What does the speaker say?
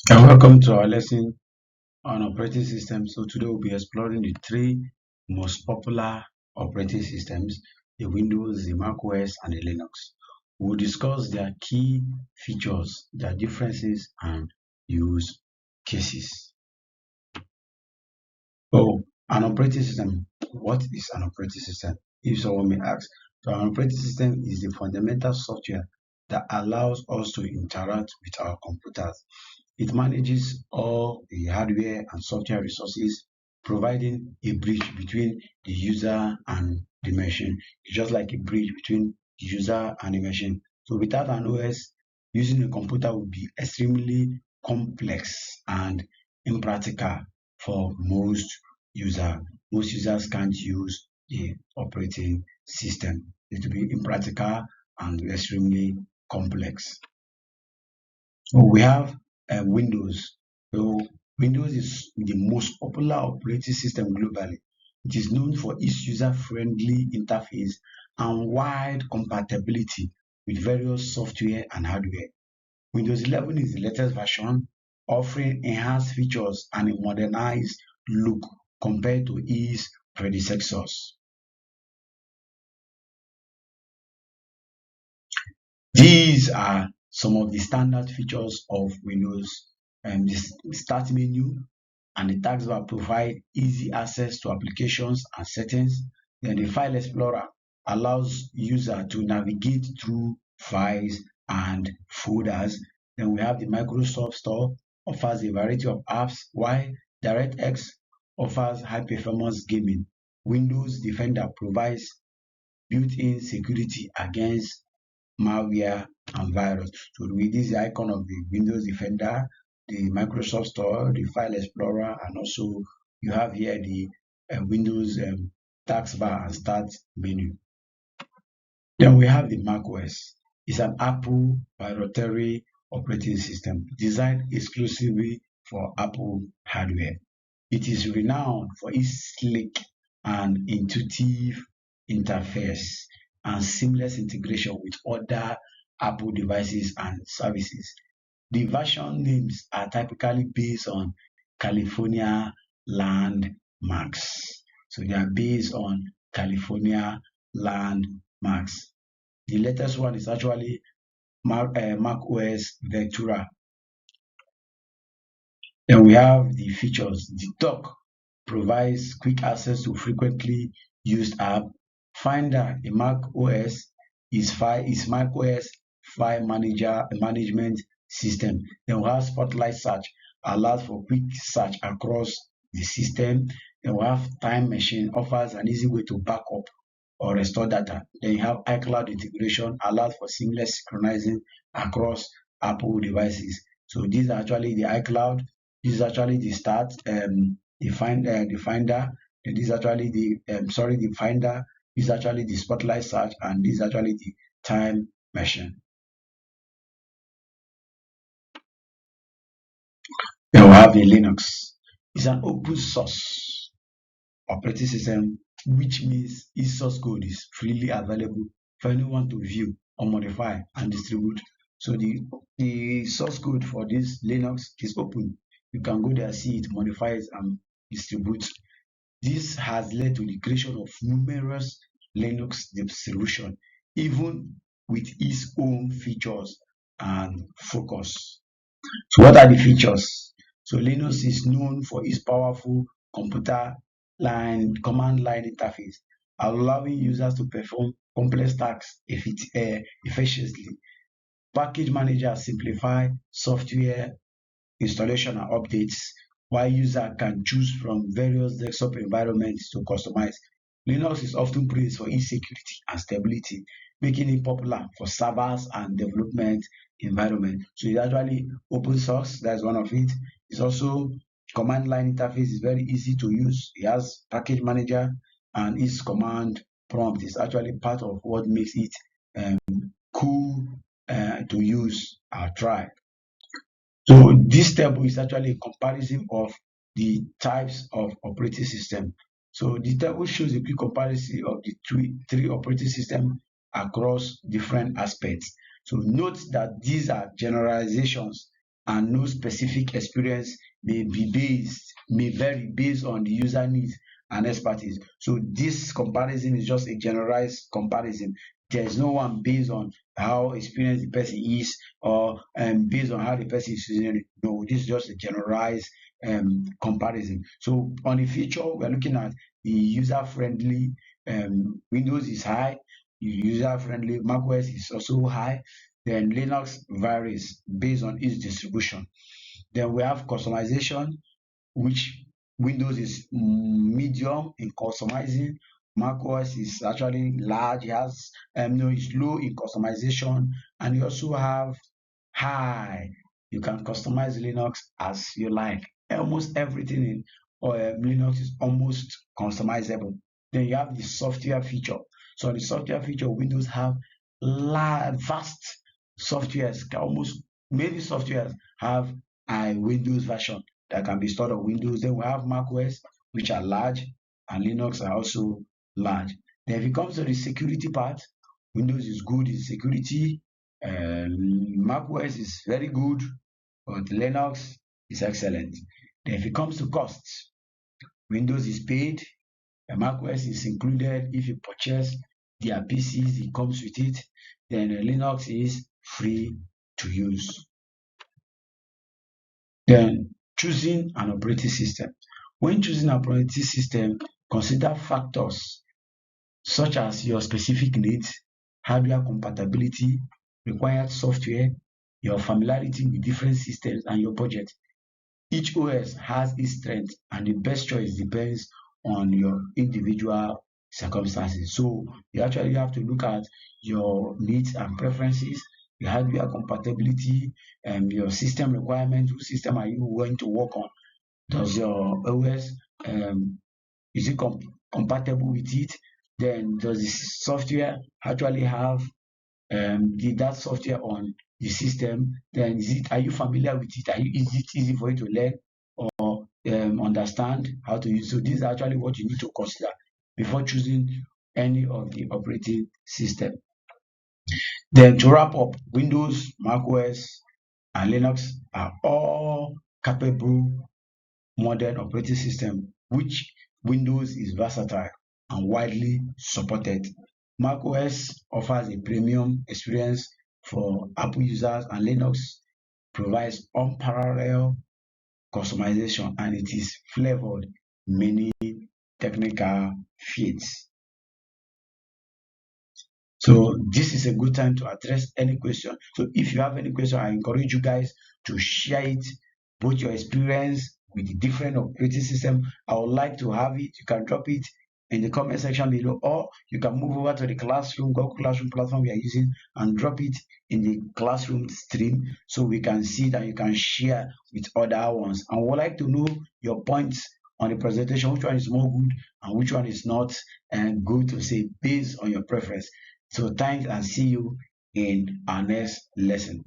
And welcome to our lesson on operating systems. So today we'll be exploring the three most popular operating systems, the Windows, the macOS, and the Linux. We'll discuss their key features, their differences, and use cases. So an operating system, what is an operating system? If someone may ask. So an operating system is the fundamental software that allows us to interact with our computers. It manages all the hardware and software resources, providing a bridge between the user and the machine. It's just like a bridge between the user and the machine. So without an OS, using a computer would be extremely complex and impractical for most users. Most users can't use the operating system. It will be impractical and extremely complex. So we have Windows. So Windows is the most popular operating system globally. It is known for its user-friendly interface and wide compatibility with various software and hardware. Windows 11 is the latest version, offering enhanced features and a modernized look compared to its predecessors. These are some of the standard features of Windows. The start menu and the taskbar provide easy access to applications and settings. Then the file explorer allows user to navigate through files and folders. Then we have the Microsoft Store offers a variety of apps, while DirectX offers high performance gaming. Windows Defender provides built-in security against malware and virus. So this is the icon of the Windows Defender, the Microsoft Store, the File Explorer, and also you have here the Windows taskbar and start menu. Then we have the macOS. It's an Apple proprietary operating system designed exclusively for Apple hardware. It is renowned for its sleek and intuitive interface and seamless integration with other Apple devices and services. The version names are typically based on California landmarks. So they are based on California landmarks. The latest one is actually Mac OS Ventura. Then we have the features. The dock provides quick access to frequently used app. Finder in Mac OS is Mac OS file management system. Then we have Spotlight Search allows for quick search across the system. Then we have Time Machine offers an easy way to back up or restore data. Then you have iCloud integration allows for seamless synchronizing across Apple devices. So these are actually the iCloud. This is actually the start, the finder, and this is actually the finder. This is actually the spotlight search, and this is actually the time machine. Then we have the Linux. It's an open source operating system, which means its source code is freely available for anyone to view or modify and distribute. So the source code for this Linux is open. You can go there, see it, modify it, and distribute. This has led to the creation of numerous Linux distributions, even with its own features and focus. So what are the features? So Linux is known for its powerful command line interface, allowing users to perform complex tasks efficiently. Package manager simplify software installation and updates, while user can choose from various desktop environments to customize. Linux is often praised for its security and stability, making it popular for servers and development environment. So it's actually open source, that's one of it. It's also command line interface is very easy to use. It has package manager and its command prompt is actually part of what makes it cool to use or try. So this table is actually a comparison of the types of operating system. So the table shows a quick comparison of the three operating systems across different aspects. So note that these are generalizations and no specific experience may vary based on the user needs and expertise. So this comparison is just a generalized comparison. There is no one based on how experienced the person is, or based on how the person is using it. No, this is just a generalized comparison. So on the feature, we're looking at the user-friendly. Windows is high, user-friendly. macOS is also high. Then Linux varies based on its distribution. Then we have customization, which Windows is medium in customizing. macOS is actually large. It has no, it's low in customization, and you also have high. You can customize Linux as you like. Almost everything in Linux is almost customizable. Then you have the software feature. So the software feature, Windows have vast softwares. Almost many softwares have a Windows version that can be stored on Windows. Then we have macOS, which are large, and Linux are also large. Then if it comes to the security part, Windows is good in security, macOS is very good, but Linux is excellent. Then if it comes to costs, Windows is paid, macOS is included if you purchase their PCs, it comes with it. Then Linux is free to use. Then choosing an operating system. When choosing an operating system, consider factors such as your specific needs, hardware compatibility, required software, your familiarity with different systems, and your budget. Each OS has its strengths, and the best choice depends on your individual circumstances. So you actually have to look at your needs and preferences, your hardware compatibility, and your system requirements. Which system are you going to work on? Does your OS is it compatible with it? Then does the software actually have that software on the system? Then are you familiar with it? Is it easy for you to learn or understand how to use? So this is actually what you need to consider before choosing any of the operating system. Then to wrap up, Windows, macOS, and Linux are all capable modern operating system, which Windows is versatile and widely supported. macOS offers a premium experience for Apple users, and Linux provides unparalleled customization, and it is flavored many technical feats. So this is a good time to address any question. So if you have any question, I encourage you guys to share it, both your experience with the different operating system. I would like to have it. You can drop it in the comment section below, or you can move over to the classroom, Google Classroom platform we are using, and drop it in the classroom stream so we can see that you can share with other ones. And we would like to know your points on the presentation, which one is more good and which one is not good to say based on your preference. So thanks, and see you in our next lesson.